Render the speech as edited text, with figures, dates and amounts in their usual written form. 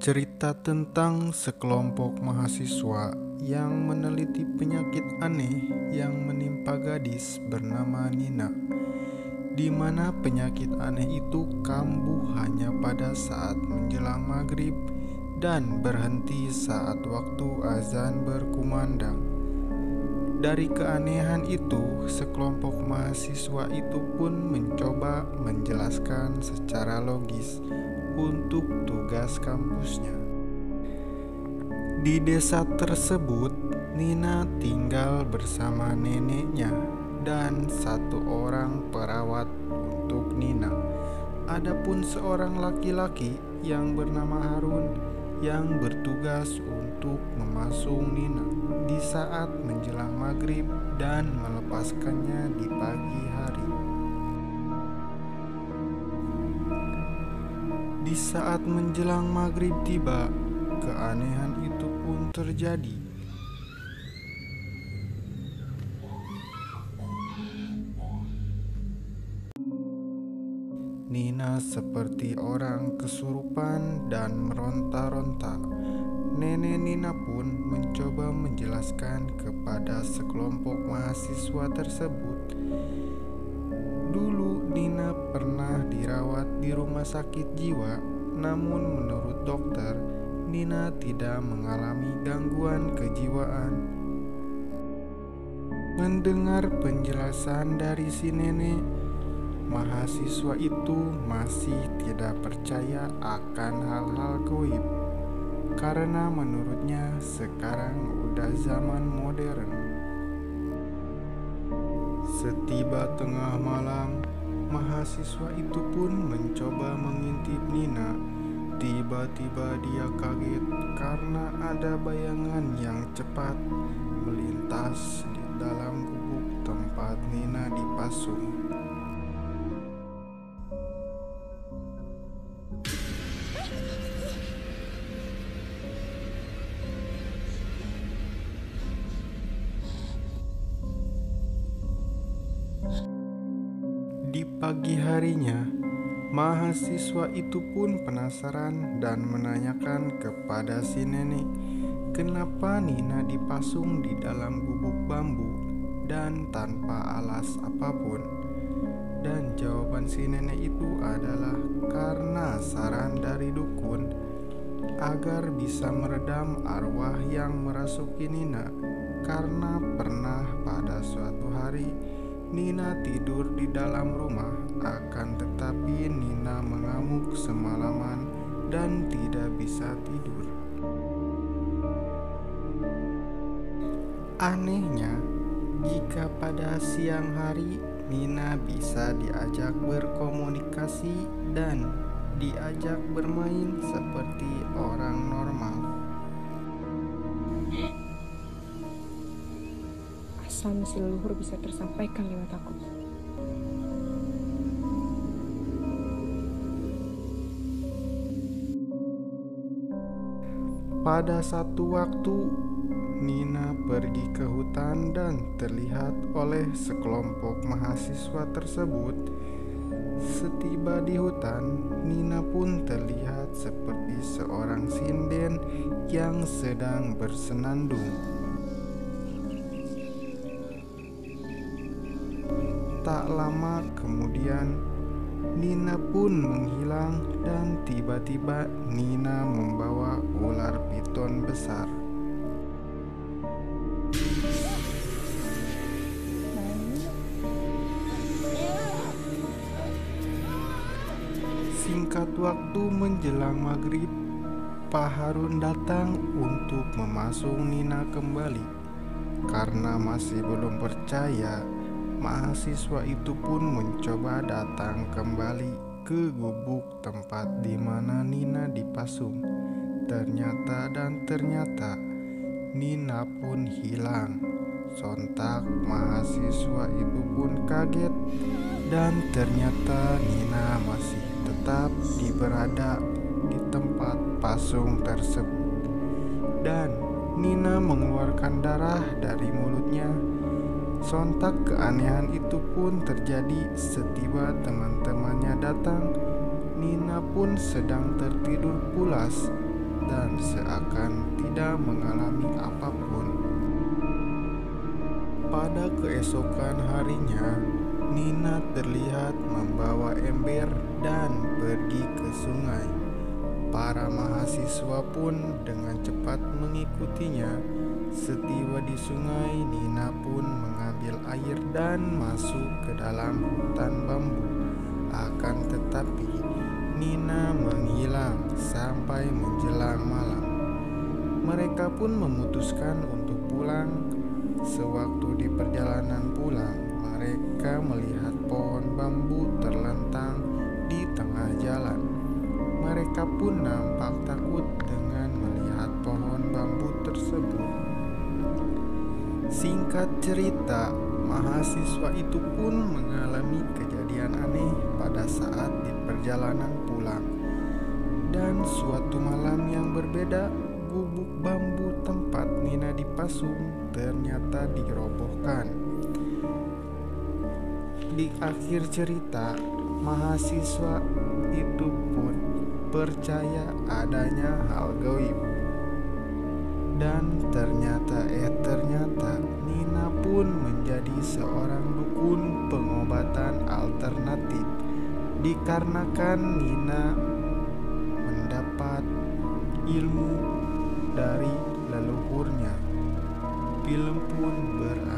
Cerita tentang sekelompok mahasiswa yang meneliti penyakit aneh yang menimpa gadis bernama Nina, di mana penyakit aneh itu kambuh hanya pada saat menjelang maghrib dan berhenti saat waktu azan berkumandang. Dari keanehan itu, sekelompok mahasiswa itu pun mencoba menjelaskan secara logis untuk tugas kampusnya. Di desa tersebut, Nina tinggal bersama neneknya dan satu orang perawat untuk Nina. Adapun seorang laki-laki yang bernama Harun yang bertugas untuk memasung Nina di saat menjelang maghrib dan melepaskannya di pagi hari. Di saat menjelang maghrib tiba, keanehan itu pun terjadi. Nina seperti orang kesurupan dan meronta-ronta. Nenek Nina pun mencoba menjelaskan kepada sekelompok mahasiswa tersebut. Dulu Nina pernah dirawat di rumah sakit jiwa, namun menurut dokter, Nina tidak mengalami gangguan kejiwaan. Mendengar penjelasan dari si nenek, mahasiswa itu masih tidak percaya akan hal-hal gaib, karena menurutnya sekarang udah zaman modern. Setiba tengah malam, mahasiswa itu pun mencoba mengintip Nina. Tiba-tiba dia kaget karena ada bayangan yang cepat melintas di dalam gubuk tempat Nina dipasung. Di pagi harinya, mahasiswa itu pun penasaran dan menanyakan kepada si nenek, kenapa Nina dipasung di dalam gubuk bambu dan tanpa alas apapun. Dan jawaban si nenek itu adalah karena saran dari dukun agar bisa meredam arwah yang merasuki Nina, karena pernah pada suatu hari Nina tidur di dalam rumah, akan tetapi Nina mengamuk semalaman dan tidak bisa tidur. Anehnya, jika pada siang hari Nina bisa diajak berkomunikasi dan diajak bermain seperti orang normal. Asal misi leluhur bisa tersampaikan lewat aku. Pada satu waktu, Nina pergi ke hutan dan terlihat oleh sekelompok mahasiswa tersebut. Setiba di hutan, Nina pun terlihat seperti seorang sinden yang sedang bersenandung. Tak lama kemudian, Nina pun menghilang dan tiba-tiba Nina membawa ular piton besar. Singkat waktu menjelang maghrib, Pak Harun datang untuk memasung Nina kembali. Karena masih belum percaya, mahasiswa itu pun mencoba datang kembali ke gubuk tempat di mana Nina dipasung. Ternyata Nina pun hilang. Sontak mahasiswa itu pun kaget dan ternyata Nina masih tetap berada di tempat pasung tersebut. Dan Nina mengeluarkan darah dari mulutnya. Sontak keanehan itu pun terjadi setiba teman-temannya datang. Nina pun sedang tertidur pulas. dan seakan tidak mengalami apapun. Pada keesokan harinya, Nina terlihat membawa ember dan pergi ke sungai. Para mahasiswa pun dengan cepat mengikutinya. Setiba di sungai, Nina pun mengambil air dan masuk ke dalam hutan bambu. Akan tetapi, Nina menghilang sampai menjelang malam. Mereka pun memutuskan untuk pulang. Sewaktu di perjalanan pulang, mereka melihat pohon bambu terlentang di tengah jalan. Mereka pun nampak takut dengan melihat pohon bambu tersebut. Singkat cerita, mahasiswa itu pun mengalami kejadian aneh pada saat di perjalanan pulang. Dan suatu malam yang berbeda, gubuk bambu tempat Nina dipasung ternyata dirobohkan. Di akhir cerita, mahasiswa itu pun percaya adanya hal gaib. Dan ternyata Nina pun menjadi seorang dukun pengobatan alternatif. Dikarenakan Nina mendapat ilmu dari leluhurnya. Film pun berakhir.